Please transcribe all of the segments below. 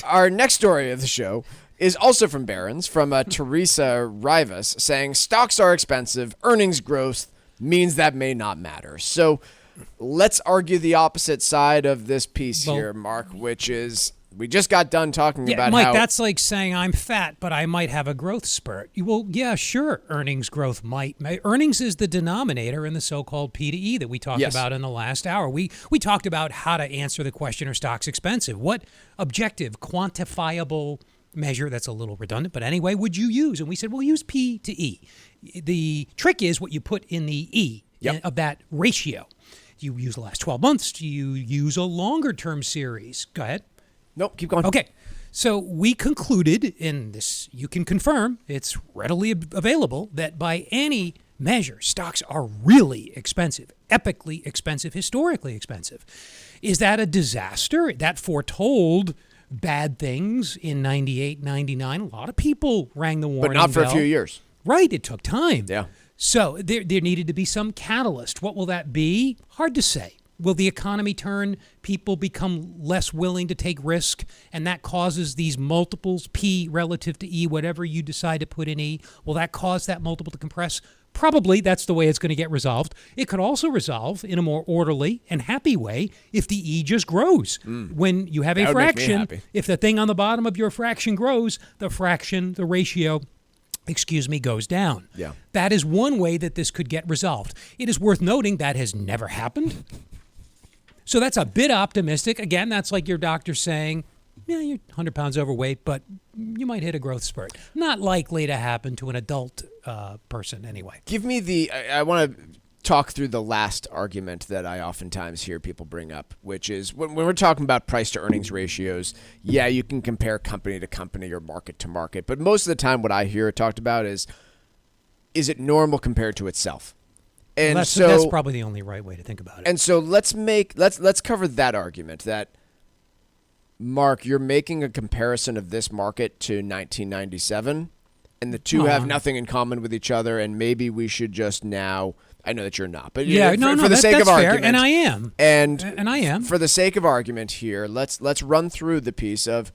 Our next story of the show is also from Barron's, from Teresa Rivas, saying stocks are expensive, earnings growth means that may not matter. So let's argue the opposite side of this piece here, Mark, which is we just got done talking about Mike, how... that's like saying I'm fat, but I might have a growth spurt. Well, yeah, sure, earnings growth might. Earnings is the denominator in the so-called P to E that we talked about in the last hour. We talked about how to answer the question, are stocks expensive? What objective, quantifiable measure, that's a little redundant, but anyway, would you use? And we said, well, use P to E. The trick is what you put in the E of that ratio. Do you use the last 12 months? Do you use a longer-term series? Go ahead. Nope, keep going. Okay, so we concluded, in this you can confirm, it's readily available, that by any measure, stocks are really expensive, epically expensive, historically expensive. Is that a disaster? That foretold bad things in 98, 99. A lot of people rang the warning bell. But not for a few years. Right, it took time. Yeah. So there needed to be some catalyst. What will that be? Hard to say. Will the economy turn? People become less willing to take risk, and that causes these multiples, P relative to E, whatever you decide to put in E. Will that cause that multiple to compress? Probably that's the way it's going to get resolved. It could also resolve in a more orderly and happy way if the E just grows. When you have a fraction, if the thing on the bottom of your fraction grows, the ratio goes down. Yeah. That is one way that this could get resolved. It is worth noting that has never happened. So that's a bit optimistic. Again, that's like your doctor saying, yeah, you're 100 pounds overweight, but you might hit a growth spurt. Not likely to happen to an adult person anyway. Give me I want to talk through the last argument that I oftentimes hear people bring up, which is when we're talking about price to earnings ratios, yeah, you can compare company to company or market to market. But most of the time what I hear it talked about is it normal compared to itself? And well, that's probably the only right way to think about it. And so let's cover that argument that, Mark, you're making a comparison of this market to 1997, and the two have nothing in common with each other, and maybe we should just now, I know that you're not, but for the sake of argument, fair, and I am. And I am. For the sake of argument here, let's run through the piece of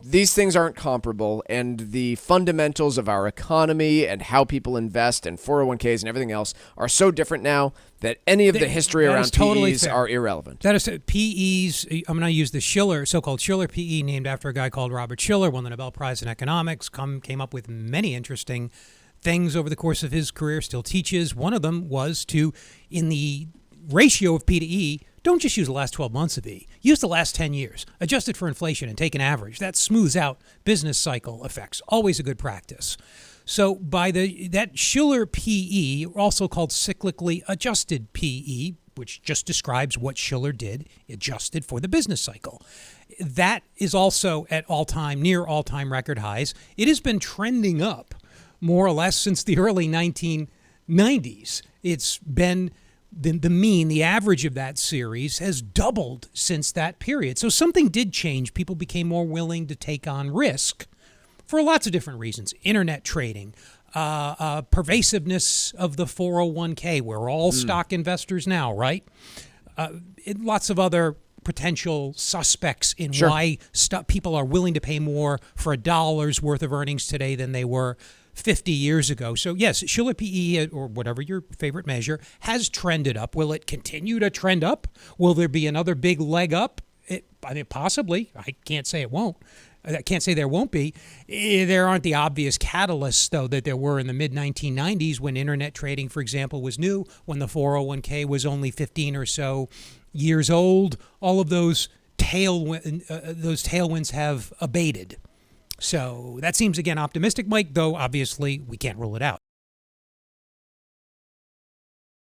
these things aren't comparable, and the fundamentals of our economy and how people invest and 401ks and everything else are so different now that any of the history around PEs are irrelevant. That is PEs. I'm going to use the so-called Shiller PE, named after a guy called Robert Shiller, won the Nobel Prize in economics, came up with many interesting things over the course of his career, still teaches. One of them was in the ratio of P to E, don't just use the last 12 months of E. Use the last 10 years. Adjust it for inflation and take an average. That smooths out business cycle effects. Always a good practice. So by that Shiller PE, also called cyclically adjusted PE, which just describes what Shiller did, adjusted for the business cycle. That is also at near all-time record highs. It has been trending up more or less since the early 1990s. It's been the mean, the average of that series has doubled since that period. So something did change. People became more willing to take on risk for lots of different reasons. Internet trading, pervasiveness of the 401k. We're all stock investors now, right? Lots of other potential suspects in why people are willing to pay more for $1 worth of earnings today than they were 50 years ago. So yes, Shiller PE, or whatever your favorite measure, has trended up. Will it continue to trend up? Will there be another big leg up? I mean, possibly. I can't say it won't. I can't say there won't be. There aren't the obvious catalysts, though, that there were in the mid-1990s when internet trading, for example, was new, when the 401k was only 15 or so years old. All of those tailwinds have abated. So that seems, again, optimistic, Mike, though obviously we can't rule it out.